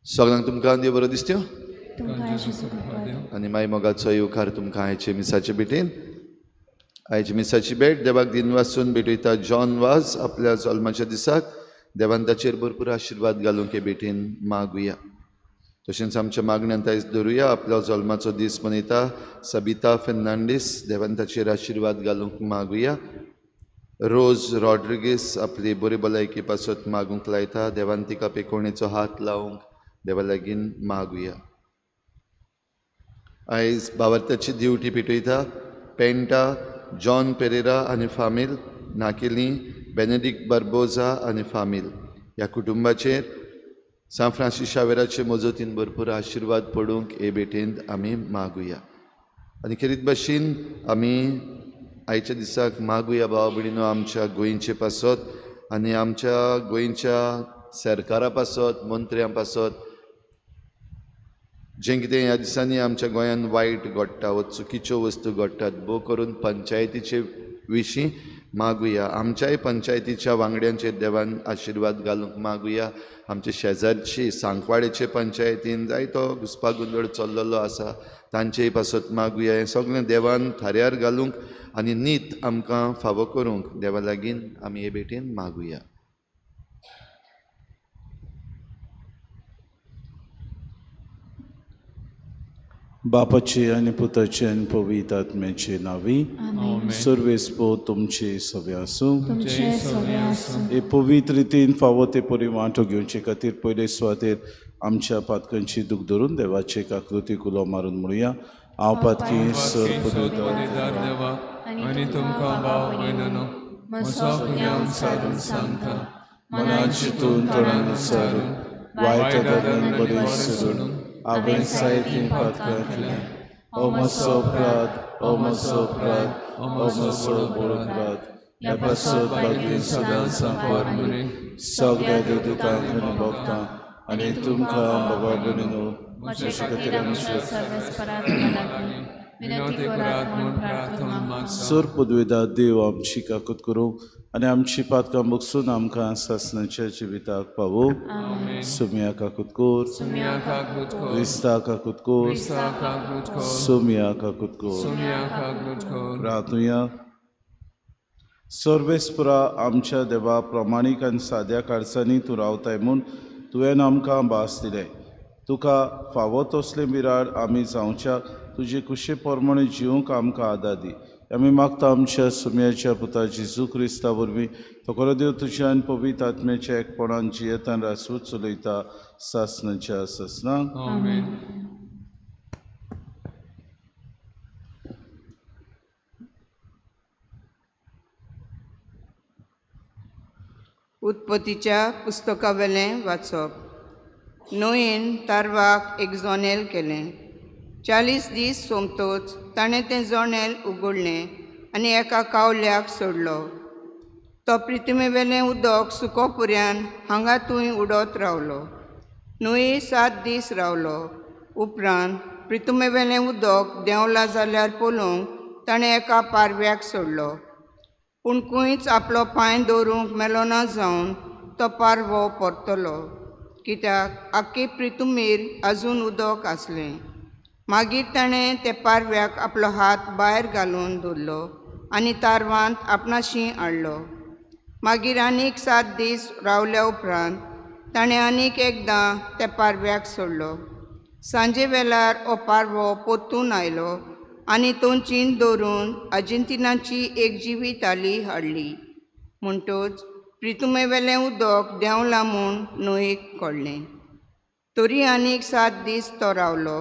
सगळ्यांक तुमकां देव बरो दिसत्यो आनी मागीर मोगाचो येवकार तुमकां आयचे मिसाचे भेटेन. आयचे मिसाची भेट देवाक दिन वाचून भेटयता जॉन वाज आपल्या जल्माच्या दिसाक. देवान ताचेर भरपूर आशिर्वाद घालूंक हे भेटेन मागुया. तशेंच आमच्या मागण्यांत आयज धरुया. आपलो जल्माचो दीस मनयता सबिता फेर्नांडीस. देवान ताचेर आशिर्वाद घालूंक मागुया. रोज रॉड्रिगीस आपली बरी भलायकी पासत मागूंक लायता. देवान तिका पेकोवणेचो हात लावंक देवा लागीं मागुया. आयज भावार्थाची दिवटी पेटयता पेंटा जॉन पेरेरा आनी फामील, नाकेली बेनेडिक्ट बार्बोजा आनी फामील. ह्या कुटुंबाचेर सान फ्रांसीस शावेराचे मजतीन भरपूर आशिर्वाद पडूंक हे भेटेंत आमी मागुया. आनी खेरीत भाशेन आमी आयच्या दिसाक मागुया भाव भयणीनो आमच्या गोंयचे पासत आनी आमच्या गोंयच्या सरकारा पासत मंत्र्यां पासत जें कितें ह्या दिसांनी आमच्या गोंयांत वायट घडटा व चुकीच्यो वस्तू घडटात भोव करून पंचायतीचे विशीं मागुया. आमच्याय पंचायतीच्या वांगड्यांचेर देवान आशिर्वाद घालूंक मागुया. आमचे शेजारची सांकवाडेचे पंचायतीन जायतो घुसपागोंदळ चल्लेलो आसा तांचेय पासत मागुया. हें सगळें देवान थाऱ्यार घालूंक आनी नीत आमकां फावो करूंक देवा लागीं आमी हे भेटेन मागुया. बापाचे आनी पुताचे आनी पवित्र आत्म्याचे नावी सर्वेस्पो तुमचे सवे आसूं. हे पवित्र रितीन फावो ते परी वांटो घेवचे खातीर पयले सुवातेर आमच्या पातकांची दूख धरून देवाचे काकृती कुलो मारून म्हणुया. हांव पातकी सर पदवीदार देवा आनी तुमकां भाव भयणीनो म्हजो गुन्यांव सारून सांगता. मनान चिंतून तोंडान विचारून वायट आदरान बरें सोडून हांवें जायतीं पातकां केल्यां. ओ म्हजो अपराध, ओ म्हजो अपराध, ओ म्हजो बळपराध. ह्या पासत बागेन सदांच सांगपार बरें सगळ्या देवदूतांक आनी भक्तांक आनी तुमकां बाबा भयणीनो म्हज्या खातीर आमच्या विनंती करात म्हूण प्रार्थना मागता. सर पदवीदार देव आमची काकूत करूं आनी आमची पातकां बगसून आमकां सासणाच्या जिविताक पावो. सुम्या काकूत कोर, क्रिस्ता काकूत कोर, सुम्या काकूत कोर. प्रार्थुया. सर्वेस्परा आमच्या देवा प्रमाणीक आनी साद्या काळजांनी तूं रावताय म्हूण तुवें आमकां भास दिलें. तुका फावो तसलें बिराड आमी जावच्या तुजे कुशे प्रमाणे जिवंक आमकां आदार दी. आमी मागता आमच्या सुम्याच्या पुता जेजू क्रिस्ता वरवीं तोकरो देव तुज्या आनी पवित्र आत्म्याच्या एकपणान जियेतान रासूच चलयता सासणाच्या सासणाक. उत्पत्तीच्या पुस्तका वेलें वाचप. नोयेन तारवाक एक जोनेल केलें. 40 दीस सोमतोच ताणें तें जोनेल उगडलें आनी एका कावल्याक सोडलो. तो प्रिथ्वीवेलें उदक सुकोपर्यान हांगा थंय उडत रावलो. नोये 7 दीस रावलो. उपरांत प्रिथ्वीवेलें उदक देंवलां जाल्यार पळोवंक ताणें एका पारव्याक सोडलो. पूण खंयच आपलो पांय दवरूंक मेलोना जावन तो पारवो परतलो, कित्याक आख्खे प्रिथ्वीर आजून उदक आसलें. मागीर ताणें ते पारव्याक आपलो हात भायर घालून धरलो आनी तारवांत आपणाशी हाडलो. मागीर आनीक 7 दीस रावल्या उपरांत ताणें आनीक एकदां त्या पारव्याक सोडलो. सांजे वेळार हो पारवो परतून आयलो आनी तोंचीन दवरून अर्जेंटिनाची एक जिवीत थाली हाडली. म्हणटच प्रितुमेवेलें उदक देंवलां म्हूण न्हंयेक कळ्ळें. तरी आनीक 7 दीस तो रावलो.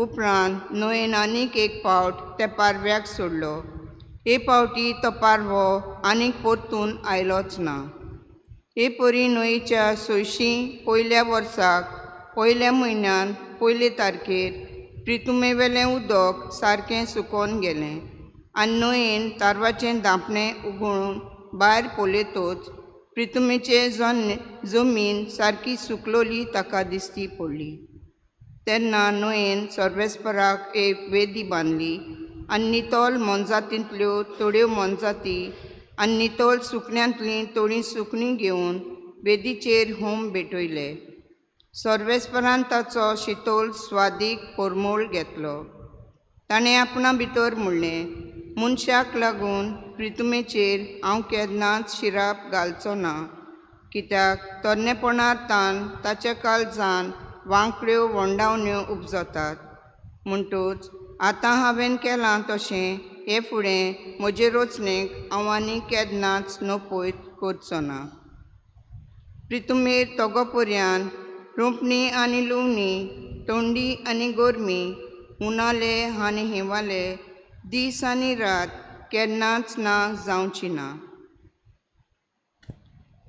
उपरांत न्हंयेन आनीक एक पावट त्या पारव्याक सोडलो. हे पावटी तो पारवो आनीक परतून आयलोच ना. हे परी न्हंयेच्या 600 पयल्या वर्साक पयल्या म्हयन्यान 1 तारखेर प्रितुमेवेलें उदक सारकें सुकोवन गेलें आनी न्हंयेन तारवाचें धांपणें उगळून भायर पळयतच प्रितुमेचे जमीन सारकी सुकलोली ताका दिश्टी पडली. तेन्ना न्हंयेन सर्वेस्पराक एक वेदी बांदली आनी नितोल मोनजातींतल्यो थोड्यो मोनजाती आनी नितोल सुकण्यांतलीं थोडीं सुकणीं घेवन वेदीचेर होम भेटयले. सर्वेस्परान ताचो शितोल स्वादीक परमोळ घेतलो. ताणें आपणा भितर म्हणलें, मनशाक लागून प्रितुमेचेर हांव केन्नाच शिराप घालचो ना, कित्याक तरणेपणार तान ताच्या काळजान वांकड्यो वोंडावण्यो उपजतात. म्हणटूच आतां हांवें केलां तशें हे फुडें म्हजे रचनेक हांव आनी केन्नाच नपयत करचो ना. प्रितुमेर तोगोपर्यान रोंपणी आनी लुवणी, थंडी आनी गरमी, हुनालें आनी हिंवालें, दीस आनी रात केन्नाच ना जावची ना.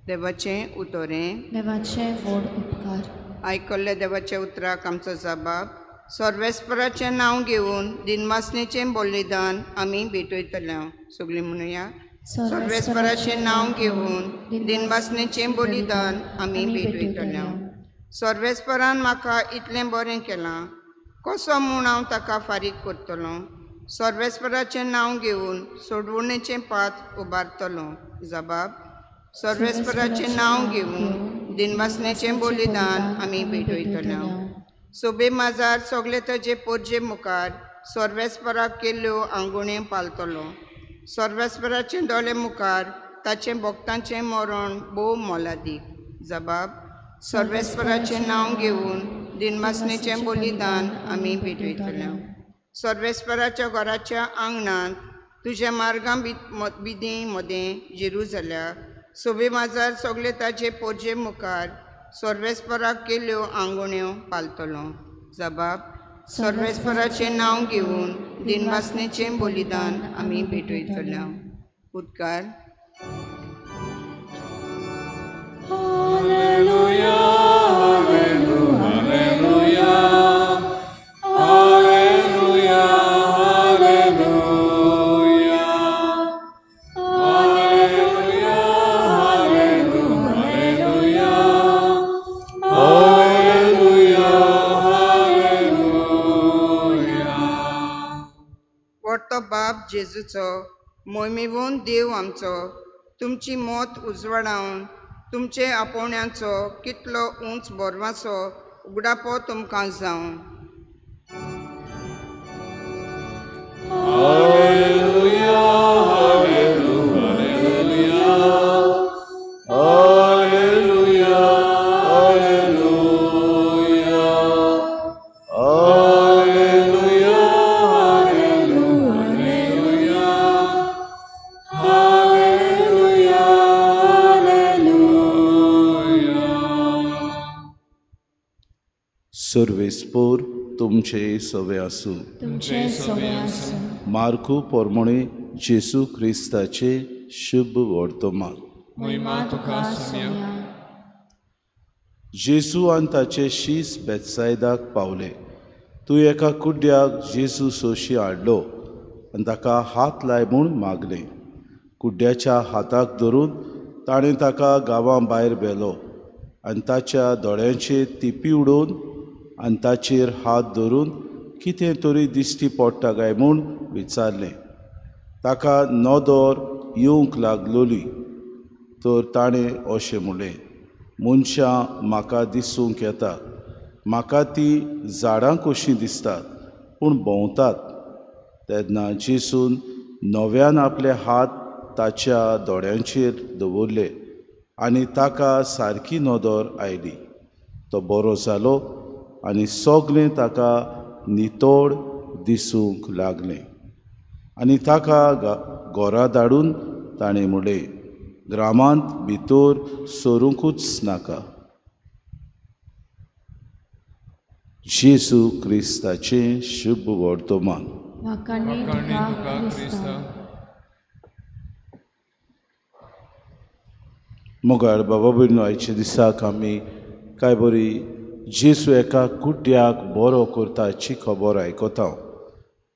देवाचें उतोरें. देवाचे व्हड उपकार. आयकल्ल्या देवाच्या उतराक आमचो जबाब. सर्वेस्पराचें नांव घेवन दिनवासनेचें बलिदान आमी भेटयतले. सगळीं म्हणुया. सर्वेस्पराचें नांव घेवन दिनवासनेचें बलिदान आमी भेटयतले. सर्वेस्परान म्हाका इतलें बरें केलां, कसो म्हूण हांव ताका फारीक करतलो. सर्वेस्पराचें नांव घेवन सोडवणेचें पात उबारतलो. जबाब. सर्वेस्पराचें नांव घेवन दिनवासनेचें बलिदान आमी भेटयतले. सोबे माजार सगळे ताजे पोरजे मुखार सर्वेस्पराक केल्ल्यो आंगुण्यो पालतलो. सर्वेस्पराचें दोळे मुखार ताचें भक्तांचें मरण भोव मोलादीक. जबाब. सर्वेस्पराचें नांव घेवन दिनवासनेचें बलिदान आमी भेटयतले. सर्वेस्पराच्या घराच्या आंगणांत तुज्या मार्गां बिदीं मदें जिरू जाल्यार सोबे माजार सगळे ताचे पोरजे मुखार सर्वेस्पराक केल्ल्यो आंगुण्यो पालतलो. जबाब. सर्वेस्पराचें नांव घेवन दिनवासनेचें बलिदान आमी भेटयतले. उद्गार. Hallelujah, hallelujah, hallelujah, hallelujah, hallelujah, hallelujah, hallelujah, hallelujah. वर्तो बाप जेजूचो, मोहिमेवून देव आमचो, तुमची मोत उजवाडावन तुमचे आपोवण्यांचो कितलो उंच बोरवाचो उगडापो तुमकां जावं. Hallelujah, hallelujah, hallelujah, hallelujah, hallelujah, hallelujah, hallelujah, hallelujah. सर्वेस्पोर तुमचे सवे आसूं. तुमचे सवे आसूं. मार्कू पोरमोणे जेसू क्रिस्ताचे शुभ वर्तमान. महिमा तुका सोम्या. जेसू आनी ताचे शीस बेतसायदाक पावले. तूं एका कुड्ड्याक जेसू सोशी हाडलो आनी ताका हात लाय म्हूण मागलें. कुड्ड्याच्या हाताक धरून ताणें ताका गांवां भायर व्हेलो आनी ताच्या दोळ्यांचेर तिपी उडोवन आनी ताचेर हात धरून कितें तरी दिश्टी पडटा काय म्हूण विचारलें. ताका नदर येवंक लागलोली तर ताणें अशें म्हणलें, मनशां म्हाका दिसूंक येता. म्हाका तीं झाडां कशीं दिसतात पूण भोंवतात. तेन्ना जेसून नव्यान आपले हात ताच्या दोळ्यांचेर दवरले आनी ताका सारकी नदर आयली. तो बरो जालो आनी सगळें ताका नितोळ दिसूंक लागलें. आनी ताका घरा धाडून ताणें म्हणलें, ग्रामांत भितर सोरूंकूच नाका. जेजू क्रिस्ताचें शुभ वर्तमान. वाखाणणी वाखाणणी तुका तुका क्रिस्ता. क्रिस्ता. मोगाळ बाबा भयणो, आयच्या दिसाक आमी कांय बरी जेजू एका कुड्ड्याक बरो करता हाची खबर आयकता.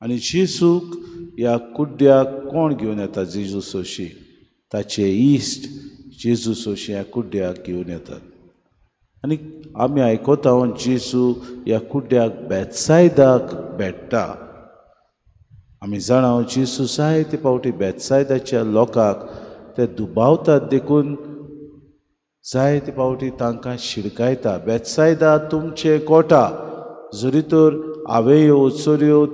आनी जेजूक ह्या कुड्ड्याक कोण घेवन येता? जेजू सोशी ताचे इश्ट जेजू सोशी ह्या कुड्ड्याक घेवन येतात. आनी आमी आयकता जेजू ह्या कुड्ड्याक बेतसायदाक भेट्टा. आमी जाणा जेजू जायते फावटी बेतसायदाच्या लोकांक ते दुबावतात देखून जायते फावटी तांकां शिडकायता. बेतसायदा तुमचें कोटा. जरी तर हांवें ह्यो वचोऱ्यो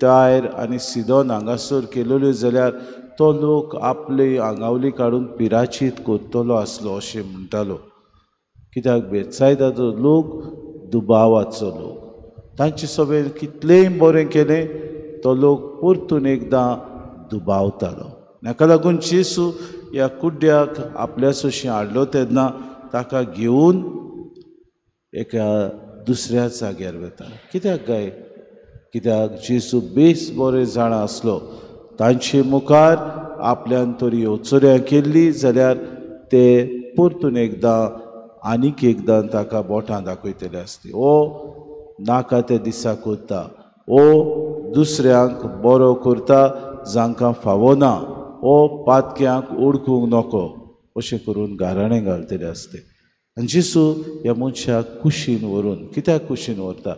टायर आनी सिदोन हांगासर केलेल्यो जाल्यार तो लोक आपली आंगावली काडून पिराचीत कोत्तलो आसलो अशें म्हणटालो. कित्याक बेतसायदाचो लोक दुबावाचो लोक. तांचे सगळें कितलेंय बरें केलें तो लोक परतून एकदां दुबावतालो. हाका लागून जेजू ह्या कुड्ड्याक आपल्या सोशी हाडलो तेन्ना ताका घेवन एका दुसऱ्या जाग्यार वता. कित्याक काय? कित्याक जेजू बेस बरें जाणा आसलो. तांचे मुखार आपल्यान तरी ओचोऱ्यां केल्ली जाल्यार ते परतून एकदां आनीक एकदां ताका बोटां दाखयतले आसली. ओ नाका ते दिसा करता, ओ दुसऱ्यांक बरो करता जांकां फावना, ओ पातक्यांक ओडकूंक नको अशें करून गाराणें घालतले आसले. आनी जेजू ह्या मनशाक कुशीन व्हरून, कित्याक कुशीन व्हरता?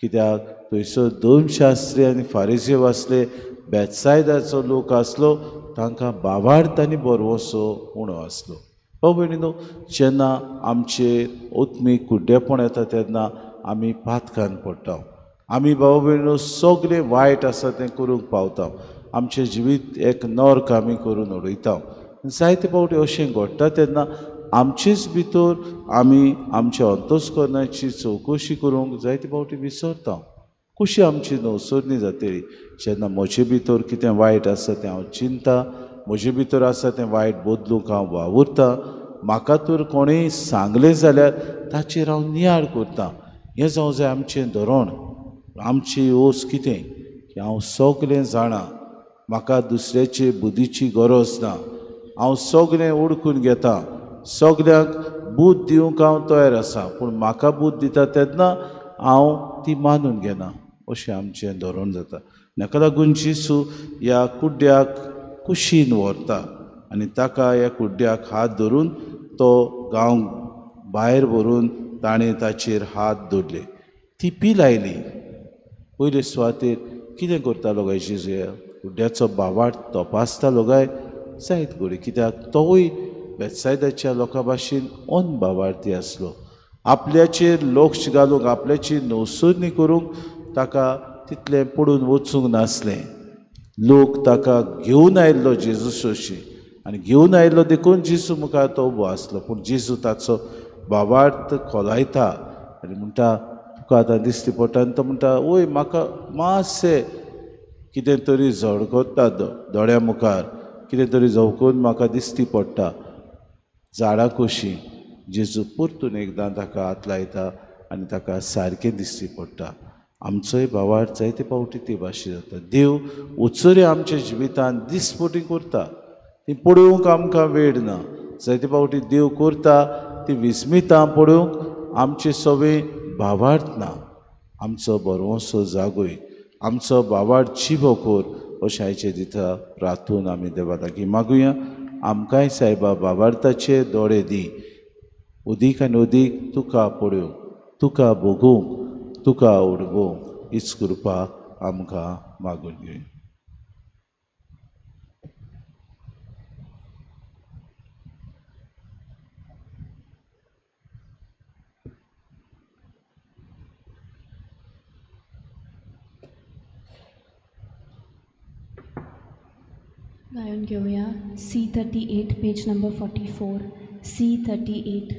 कित्याक थंयसर धर्मशास्त्री आनी फारिझेव आसले. बेतसायदाचो लोक आसलो. तांकां बावार्थ आनी बरवसो उणो आसलो. भाव भयणीनो, जेन्ना आमचेर ओत्मीक कुड्डेपण येता तेन्ना आमी पातकान पडटा. आमी भाव भयणीनो सगळें वायट आसा तें करूंक पावता. आमचें जिवीत एक नर्क आमी करून उडयता. जायते फावटी अशें घडटा तेन्ना आमचेच भितर आमी आमच्या अंतस्करणाची चवकशी करूंक जायते फावटी विसरता. कशी आमची नवसरणी जातली? जेन्ना म्हजे भितर कितें वायट आसा तें हांव चिंता, म्हजे भितर आसा तें वायट बदलूंक हांव वावुरतां. म्हाका तर कोणेंय सांगलें जाल्यार ताचेर हांव नियाळ करतां. हें जावं जाय आमचें धोरण, आमची ओस कितें की हांव सगलें जाणां. म्हाका दुसऱ्याचे बुद्धीची गरज ना. हांव सगलें ओडकून घेतां. सगल्यांक बूद दिवंक हांव तयार आसां. पूण म्हाका बूद दिता तेन्ना हांव ती मानून घेना अशें आमचें धोरण जाता. हाका लागून जेजू ह्या कुड्ड्याक कुशीन व्हरता आनी ताका ह्या कुड्ड्याक हात धरून तो गांव भायर व्हरून ताणें ताचेर हात धरले. ती पी लायली. पयले सुवातेर कितें करतालो काय जेजू? ह्या कुड्ड्याचो बावार्थ तपासतालो काय? जायत घडी. कित्याक तोवूय बेतसायदाच्या लोकां भाशेन अनबावार्थी आसलो. आपल्याचेर लक्ष घालूंक, आपल्याची नवसरणी करूंक ताका तितलें पडून वचूंक नासलें. लोक ताका घेवन आयिल्लो जेजू सोशी आनी घेवन आयिल्लो देखून जेजू मुखार तो उबो आसलो. पूण जेजू ताचो बावार्थ खोलायता आनी म्हणटा, तुका आतां दिश्टी पडटा? आनी तो म्हणटा, वय म्हाका मातशें कितें तरी झळकता दोळ्या मुखार, कितें तरी झळकून म्हाका दिश्टी पडटा. झाडां कशीं. जेजू परतून एकदां ताका हात लायता आनी ताका सारकें दिश्टी पडटा. आमचोय भावार्थ जायते फावटी ते भाशेन जाता. देव उचोऱ्यो आमच्या जिवितांत दिसपटी करता. ती पळोवंक आमकां वेळ ना. जायते फावटी देव करता ती विस्मितां पळोवंक आमचे सगळें भावार्थ ना. आमचो बरवसो जागोय, आमचो भावार्थ जिबो कर अशें आयचे दिता रातून आमी देवा लागीं मागुया. आमकांय सायबा भावार्थाचे दोळे दी. उदीक आनी उदीक तुका पळोवंक, तुका भोगूंक, तुका उडोवंक हीच कृपा आमकां मागून घेवया. गायन घेऊया C38 पेज नंबर 44. C38.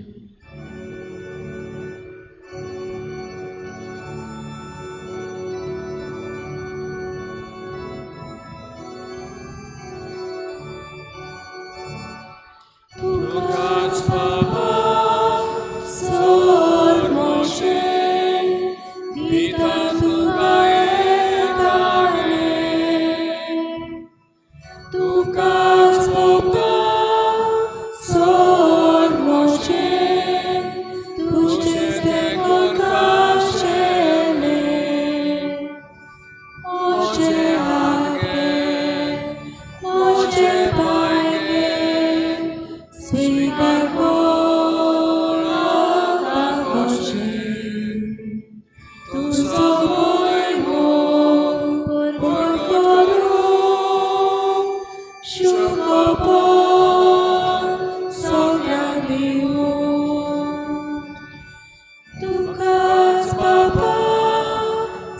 तुकाच बाबा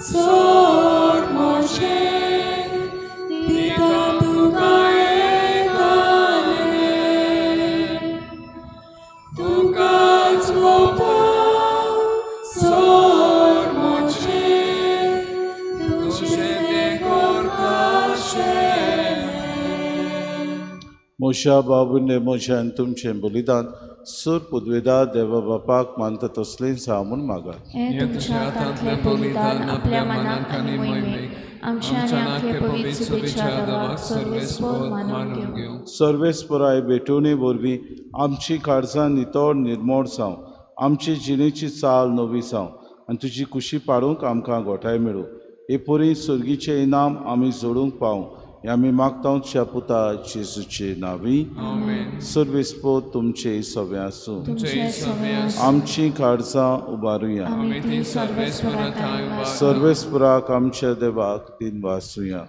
सोर मोशे तिका तुका ऐकले तुकाच बाबा सोर मोशे तुझे ते मोशा बाबूने मोशान तुमचें बलिदान सूर पुदवेदा देवा बापाक मानता तसलें सामून मागा हे तुमच्या हातांतले बलिदान आपल्या मनाक आनी मोहिमेक आमच्या आनी आख्खे पवित्र सुबेच्या देवाक सर्वेस्पर मानून घेवं. सर्वेस्पराय भेटोवणी वरवीं आमची काळजां नितळ निर्मळ जावं, आमची जिणेची चाल नवी जावं आनी तुजी खुशी पाडूंक आमकां घोटाय मेळूं. हे पोरी सर्गीचें इनाम आमी जोडूंक पावूं हें आमी मागता तुज्या पुता जेजूचे नांवी. सर्वेस्पर तुमचे सवे आसूं. आमची काळजां उबारुया. सर्वेस्पराक आमच्या देवाक दिन वाचुया.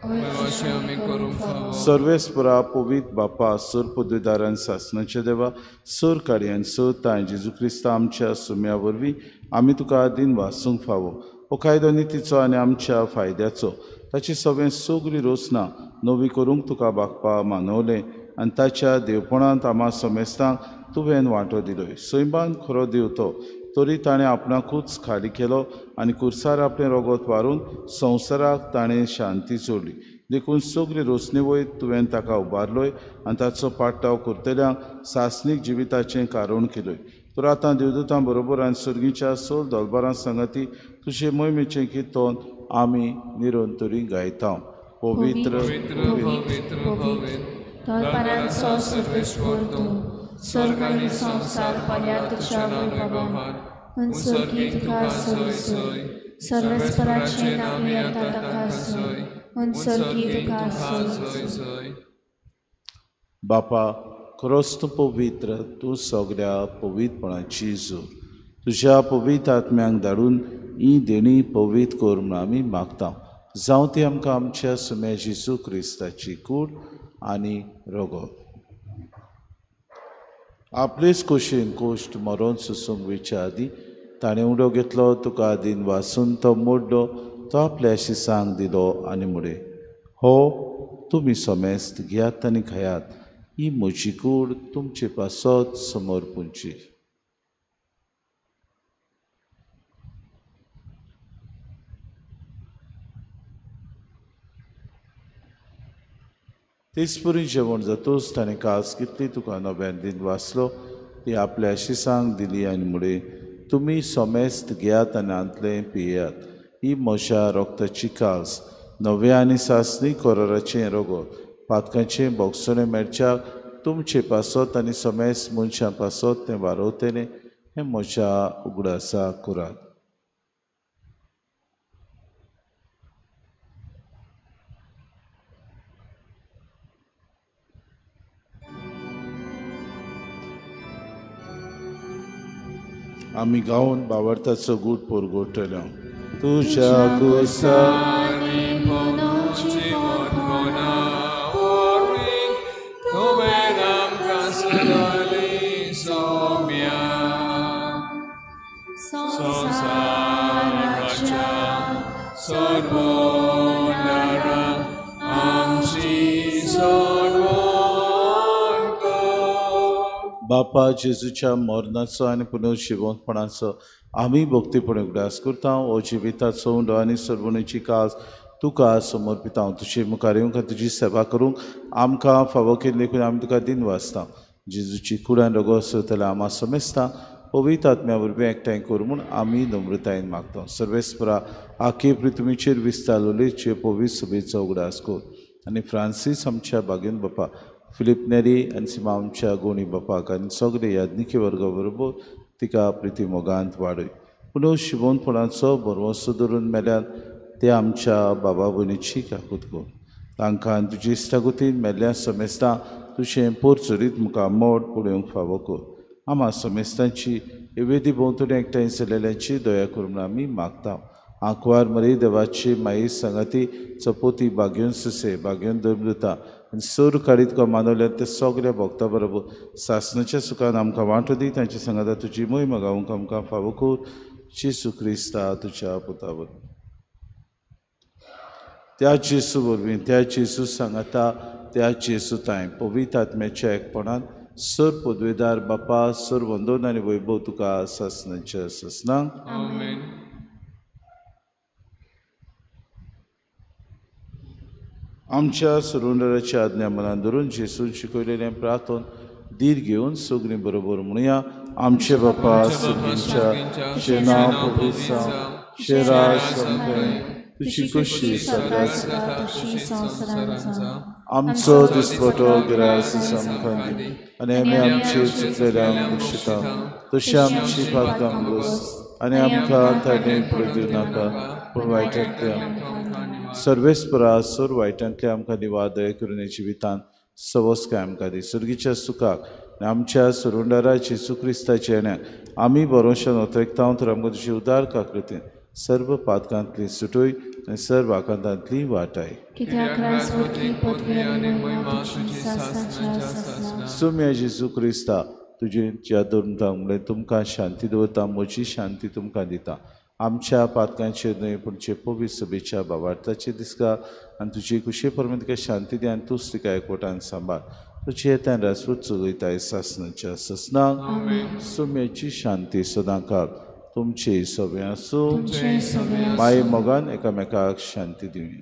सर्वेस्परा पवित्र बापा सूर पदवीदारान सासणाचे देवा सूर काडयान सूर ताय जेजू क्रिस्ता आमच्या सुम्या वरवीं आमी तुका दिन वाचूंक फावो. हो कायदो नितीचो आनी आमच्या फायद्याचो ताची सगळें सगळीं रोसना नवी करूंक तुका बागपा मानवलें आनी ताच्या देवपणांत आम्हा समेस्तांक तुवें वांटो दिलोय. सैमान खरो देव तो तरी ताणें आपणाकूच खाली केलो आनी कुर्सार आपलें रगत वारून संवसाराक ताणें शांती सोडली. देखून सगळी रोसणे वयर तुवें ताका उबारलोय आनी ताचो पाट्टाव करतल्यांक सासनीक जिविताचें कारण केलोय. तर आतां देवदूतां बरोबर आनी सर्गीच्या सोल दलबारां संगती तुजे मोहिमेचें किर्तन आमी निरंतरी गायता. पवित्र तळपणांचो सर्वेस्पर तूं स्वर्ग आनी संवसार पल्या तुज्या वैभवान सर्गी तुका सोय सोय सर्वेस्पराचें नांव येता ताका सोय सर्गी तुका सोय सोय. बापा खरोच तूं पवित्र, तूं सगळ्या पवित्रपणाची जोर. तुज्या पवित्र आत्म्यांक धाडून ही देणी पवित्र कर म्हूण आमी मागता. जावं ती आमकां आमच्या सुम्या जेजू क्रिस्ताची कूड आनी रगत. आपलेच खोशेन कोश्ट मरोन सुसूंक वेच्या आदी ताणें उडो घेतलो, तुका दिन वाचून तो मोडलो, तो आपल्या शिसांक दिलो आनी मुडे हो तुमी समेस्त घेयात आनी खायात. ही म्हजी कूड तुमचे पासत समोर पुंची. तेचपरी जेवण जातूच ताणें कास कितली तुका नव्यान दिन वाचलो ती आपल्या शिसांक दिली आनी मुडे तुमी समेस्त घेयात आनी आंतले पियेयात. ही म्हज्या रोगताची कास नव्या आनी सासणी कोराराचें रगत पातकांचें बोगसणें मेळच्याक तुमचे पासत आनी समेस्त मनशां पासत तें वारोवतलें हें म्हज्या उगडासाक करात. आमी गावन बावरताचो गूट पोरगोटलो. तुज्या कुसानी मनोची पोटभोना वरवीं तुवें आमकां सदांली सोम्या. संवसाराच्या सोडवणारा आमची सोडवण कर. बापा जेजूच्या मरणाचो आनी पुनर्जिवंतपणाचो आमी भक्तीपणे उगडास करता. हो जिविताचो उंडो आनी सरवणेची कास तुका समर्पिता. तुजे मुखार येवंक तुजी सेवा करूंक आमकां फावो केल्ली देखून आमी तुका दिन वाचता. जेजूची कुडान रगत सोदतल्या आम्हा समेस्तां पवित्र आत्म्या वरवीं एकठांय कर म्हूण आमी नम्रतायेन मागता. सर्वेस्परा आखे पृथ्वीचेर विस्तारलेचे पवित्र सभेचो उगडास कर आनी फ्रांसीस आमच्या बागेन बापा, फिलिप नेरी आनी सिमा आमच्या गोणी बापाक आनी सगळे याज्ञिके वर्गा बरोबर तिका प्रिती मोगांत वाडय. पुणून शिवणपणाचो बरवंसो धरून मेल्यान ते आमच्या बाबा भयणीची काकूत कर. तांकां तुजे इश्टागुतीन मेल्ल्या समेस्तां तुजें पोरचुरीत मुखार मोड पुडेवंक फावो कर. आम्हा समेस्तांची वेदी भोंवतणी एकठांय जाल्ल्यांची दया कर म्हूण आमी मागता. आंकवार मरी देवाची माई संगती चपोती बागेवन सुसे बागेवन दमलता आनी सूर काडी तुका मानवल्या त्या सगळ्या भक्तां बरोबर सासणाच्या सुखान आमकां वांटो दी तांचे सांगाता तुजी मोहीम गावूंक आमकां फावो कर जेसू क्रिस्ता तुज्या पुता वरवीं. त्या जेसू वरवीं त्या जेसू सांगाता त्या जेसू ताय पवित्र आत्म्याच्या एकपणान सर पदवेदार बापा सर वंदन आनी वैभव तुका सासणाच्या ससनांक. आमेन. आमच्या सुरुंडराच्या आज्ञा मनान धरून जेसून शिकयलेलें प्रार्थन धीर घेवन सगळीं बरोबर म्हणुया. आमचे बापा सुर्गीच्या शे नांव पवित्र जावं, शे राज समकें, तुजी कशी सदांच तशी संवसारांत आमचो दिसपटो गिरायस आमकां दी आनी आमी आमचे चुकलेल्यांक बक्षिता तशी आमची पातकां घोस आनी आमकां ताणें पडूं नाका पूण वायटांतल्यान सर्वेस्परा सोर वायटांतले आमकां निवार दय करून जिवितांत सवस काय आमकां दी. सुर्गीच्या सुखाक आनी आमच्या सुरुंडरा जेसू क्रिस्ताच्या येण्याक आमी भरोशान ओतरेकता तर आमकां तुजी उदार काकृतीन सर्व पातकांतली सुटोय आनी सर्व आकांतांतली वाटाय. कित्याक क्रायस्त वरवीं पदवी आनी महिमा तुजी सासणाच्या सासनां. सुम्या जेसू क्रिस्ता तुजे ज्या धर्मतां तुमकां शांती दवरता म्हजी शांती तुमकां दिता. आमच्या पातकांचेर न्हय पूण चे पवित्र सभेच्या भावार्थाचे दिसका आनी तुजी कुशे परमेन तिका शांती दी आनी तूंच तिका एकवटान सांबाळ. तुजी येता रासपूत चलयताय सासणाच्या ससनांक. सुम्याची शांती सदां काळ तुमचे सगळे आसूं. माय मोगान एकामेकाक शांती दिवं.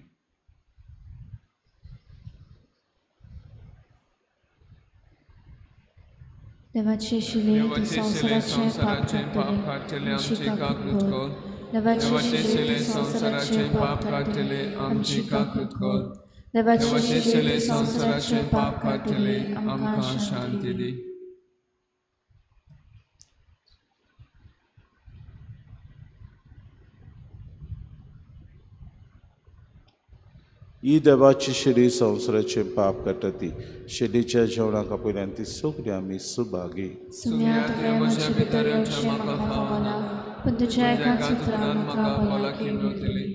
देवाचे शिले तूं संवसाराचे पाप काडटले आमची काकूट कर. देवाचे शिले संवसाराचे पाप काडटले आमची काकूट कर. देवाचे शिले संवसाराचे पाप काडटले आमकां शांती दी. ही देवाची शिडी संवसाराचे पाप काडटा ती शिडीच्या जेवणाक पयल्यान ती सगळीं आमी सुभागी. म्हज्या भितर येवचें म्हाका फावना पूण तुज्या एकाच उतरान म्हाका भलायकी मेळटली.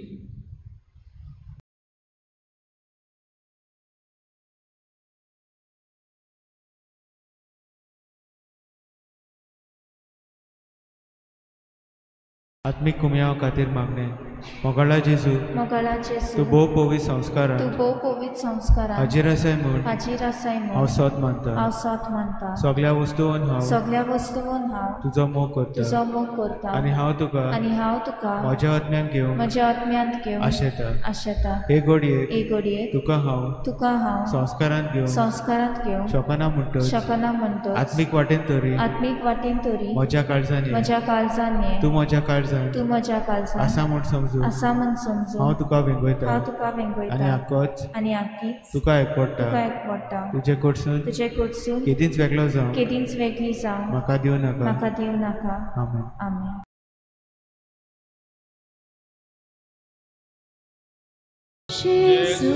आत्मिक कुमयाव खातीर मागणे. मोगाळा जेजू तूं भोव पवित्र संस्कारान हाजीर आसाय म्हूण हांव सत मानता. सगळ्या वस्तूंवन हांव तुजो मोग करता आनी हांव तुका म्हज्या आत्म्यान घेवन आशेता. हे घडये तुका हांव संस्कारांत घेवन शकना म्हणटच आत्मीक वाटेन तरी म्हज्या काळजांनी तूं म्हज्या काळजांत आसा म्हूण समजून हांव तुका वेंगयता आनी आख्खीच तुका एकवडटा. तुजे कडसून केदींच वेगळी जावं म्हाका दिवं नाका. आमेन. Jesu,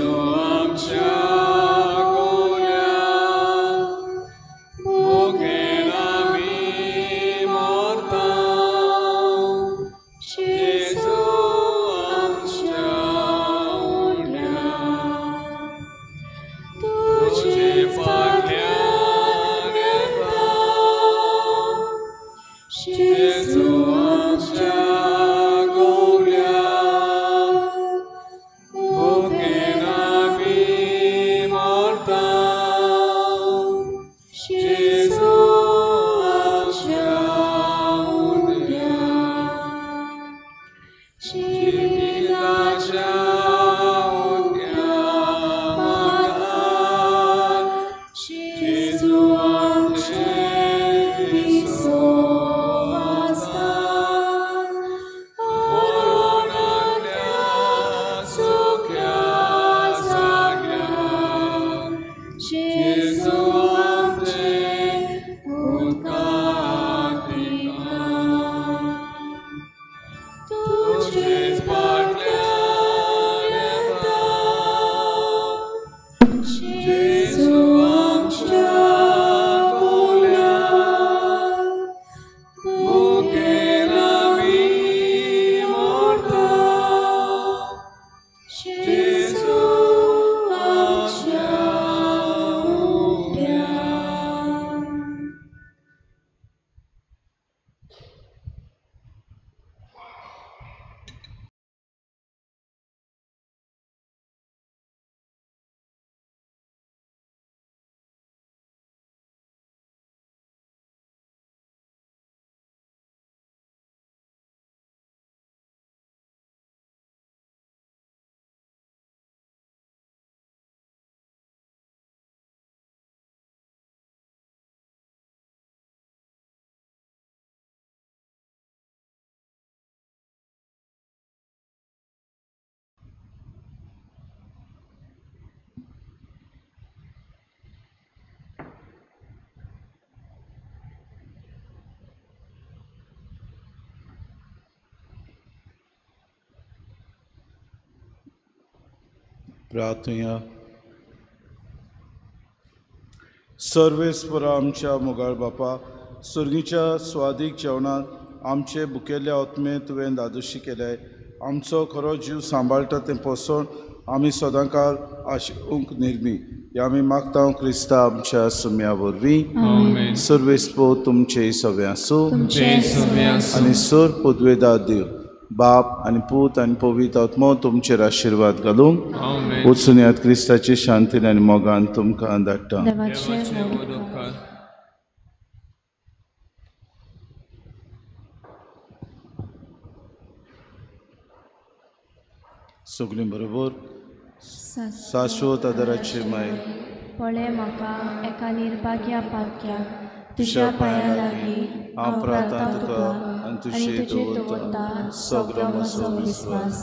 प्रार्थुया. सर्वेस्परा आमच्या मोगाळ बापा, सुर्गीच्या स्वादीक जेवणात आमचे भुकेले आत्मे तुवें दादोशी केले. आमचो खरो जीव सांबाळटा तें पोसोन आमी सदांकाळ आशिवंक निर्मी. या आमी मागता क्रिस्ता आमच्या सुम्या वरवीं. सर्वेस्पो तुमचे सवे आसूं आनी सर पदवेदार देव बाप आनी पूत आनी पवित्र आत्मो तुमचेर आशिर्वाद घालूंक वचून यात क्रिस्ताचे शांतीन आनी मोगान तुमकां धाडटा. सगळीं बरोबर. शाश्वत आदाराचे माय, पळय म्हाका एका निर्भाग्या पातक्याक तुज्या पांया लागीं हांव प्रार्थना तुका आनी तुजेर दवरता सगळो म्हजो विस्वास.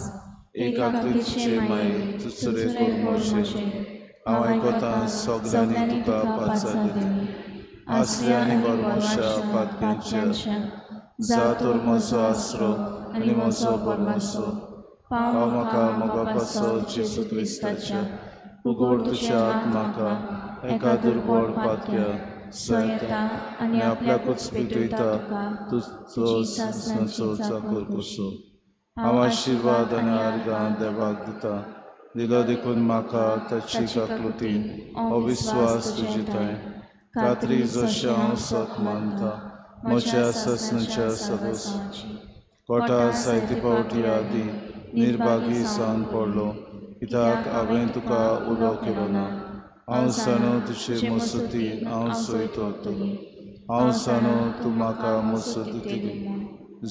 एकाकीचे माये सुचरे मोर्शे हांव आयकतां सगळ्यांनी तुका पाचार दिली. आसले आनी बरमोशा पातक्यांच्या जातोर म्हजो आसरो आनी म्हजो बरमोसो. पाव म्हाका मोगापासो जेजू क्रिस्ताच्या उगड तुज्या आत्माका एका दुर्बळ पातक्या सयता आनी आपल्याकूच पिटयता तुजो सासणाचो चाकर कसो. हांव आशिर्वाद आनी आर्गां देवाक दिता. दिलो देखून म्हाका ताची काकृतीन अविस्वास तुजिताय. खात्री जशें हांव सत मानता म्हज्या सासणाच्या सदोसाची. कोटा जायती फावटी आदीं निर्भागी जावन पडलो, कित्याक हांवें तुका उलो केलो ना. हांव जाणो तुजे मसुतीन हांव सोयत वतलों. हांव जाणो तूं म्हाका मसूद दितली.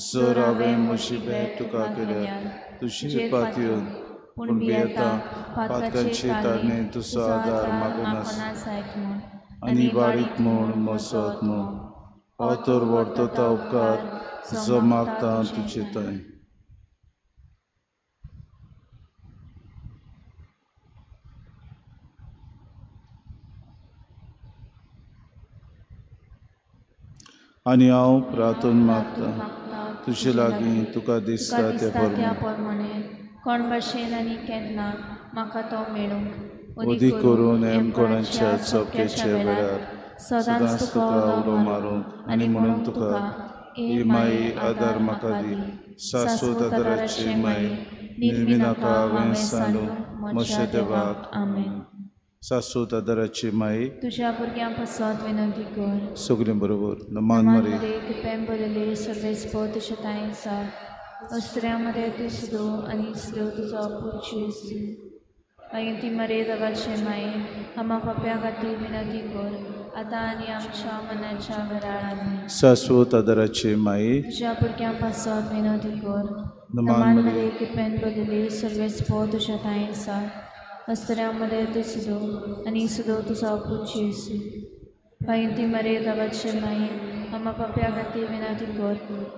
जर हांवें म्हजी भेट तुका केल्यार तुजी पातयेवन पूण भियेता पातकांची तारणे तुजो आदार मागून आनी वाडीत म्हूण म्हजो आत्मो. हो तर वर्तता उपकार जो मागता तुजे ताय. आनी हांव प्रार्थना मागता तुजे लागीं तुका दिसता त्या प्रमाणे कोण भाशेन आनी केन्ना म्हाका तो मेळूंक उदी करून हेम कोणाच्या चौकेच्या वेळार सदांच तुका उलो मारूंक आनी म्हणून तुका ही माई आदार म्हाका दी. शाश्वत आदाराची माई निर्मी नाका हांवें सांडूंक म्हज्या देवाक. आमेन. शाश्वत आदाराची माई तुज्या भुरग्यां पासत विनंती कर. सगळीं बरोबर. नमान मरे कृपेन बरयले सर्वेस्पो तुज्या तायेन आसा. अस्त्र्यामध्ये तूं सुदो आनी सुदो तुजो पुरचीस. ती मरे देवाचे माये आम्हा पाप्या खातीर विनंती कर आतां आनी आमच्या मनाच्या वेळार. शाश्वत आदाराची माई तुज्या भुरग्यां पासत विनंती कर. नमान मरे कृपेन बरयले सर्वेस्पो तुज्या तायेन आसा. अस्त्र्यामध्ये तूं सुदो आनी सुदो तुजो पुरचीस. ती मरे देवाचे माये आम्हा पाप्या खातीर विनंती कर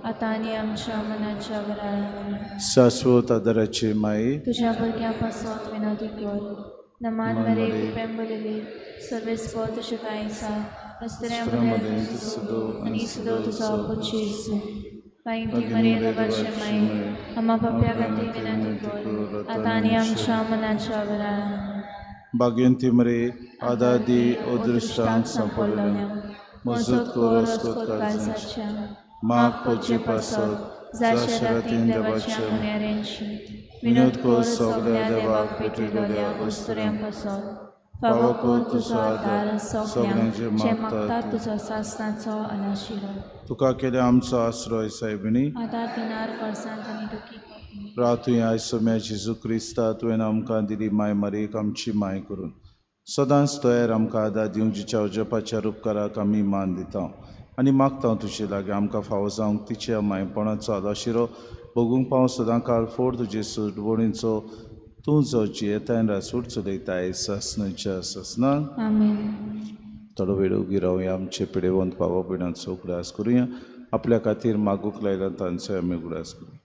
आतां आनी आमच्या मनाच्या वेळार. शाश्वत आदाराची माई तुज्या भुरग्यां पासत विनंती कर. नमान मरे कृपेन बरयले सर्वेस्पो तुज्या तायेन आसा. अस्त्र्यामध्ये तूं सुदो आनी सुदो तुजो पुरचीस. ती मरे देवाचे माये आम्हा पाप्या खातीर विनंती कर आतां आनी आमच्या मनाच्या वेळार. भाग्यवंती मरे आदादी अदृश्टांक सांपडलेल्या मजत कोरस्कोत काळजाच्या माग पोचे पासत जाशे रातीन देवाच्या मुन्याऱ्यांची विनोद कोर सगळ्या देवाक पेटयलेल्या अस्त्र्यां पासत. फावो कोर तुजो आदार सगळ्यांचे मागतात तुजो सासणाचो आलाशिरो. तुका केल्या आमचो आश्रय सायबिणी आदार दिनार करसांत आनी दुखी. प्रार्थुया आयसोम्या जेजू क्रिस्ता तुवें आमकां दिली माय मारीक आमची माय करून सदांच तयार आमकां आदार दिवं जिच्या अजपाच्या उपकाराक आमी मान दिता आनी मागता तुजे लागीं आमकां फावो जावंक तिच्या मायपणाचो आलाशिरो भोगूंक पावं सदां काळ फोड तुजे सुटवणीचो तूं जो जियेतान रासूट चलयताय ससनाच्या ससनान. थोडो वेळ उगी रावया. आमचे पिडेवंत पावो पिणाचो उगडास करुया. आपल्या खातीर मागूंक लायला तांचो आमी उगडास करुया.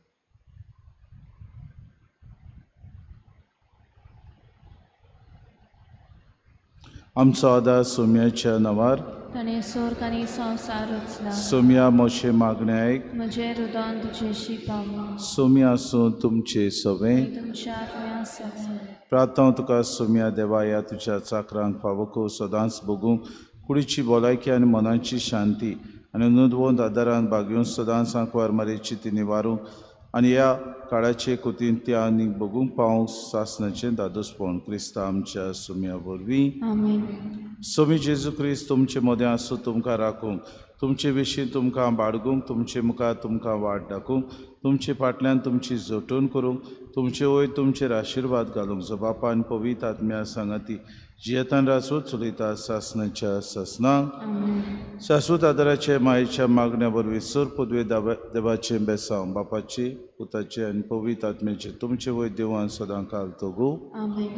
आमचो आदार सोम्याच्या नांवार ताणें स्वर्ग आनी संवसार रचला सोम्या मोशे मागणे ऐक म्हजें हृदय तुजेशी पावलां सोम्या आसूं तुमचे सवे तुमच्या आत्म्या सवे प्रार्थना तुका सोम्या देवा ह्या तुज्या चाकरांक फावो सदांच भोगूंक कुडीची भलायकी आनी मनाची शांती आनी अनुदवंत आदारान भाग्यून सदांच आंकवार मारेची ती निवारूंक आनी ह्या काळाचे कुतीन त्या आनी भोगूंक पावूंक सासणाचें दादोसपण क्रिस्ता आमच्या सोम्या वरवीं आमीन सोमी जेजू क्रिस्त तुमचे मदें आसूं तुमकां राखूंक तुमचे विशीं तुमकां बाळगूंक तुमचे मुखार तुमकां वाट दाखोवंक तुमचे फाटल्यान तुमची जोटून करूंक तुमचे वयर तुमचेर आशिर्वाद घालूंक जो बापा आनी पवित्र आत्म्या सांगाती जियेतान रासूं चलयता सासणाच्या सासणांक शाश्वत आदाराचे मायेच्या मागण्या वरवीं सर पदवे देवाचें बेसांव बापाचे पुताचे आनी पवित्र आत्म्याचे तुमचे वयर देवान सदां काल तोगू आमीन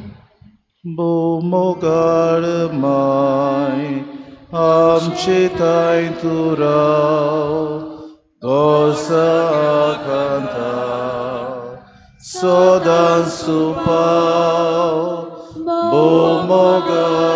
मोगाळ माय आमचे ताय तूं राव गोसा कांता सदां सुपाव मोगाळ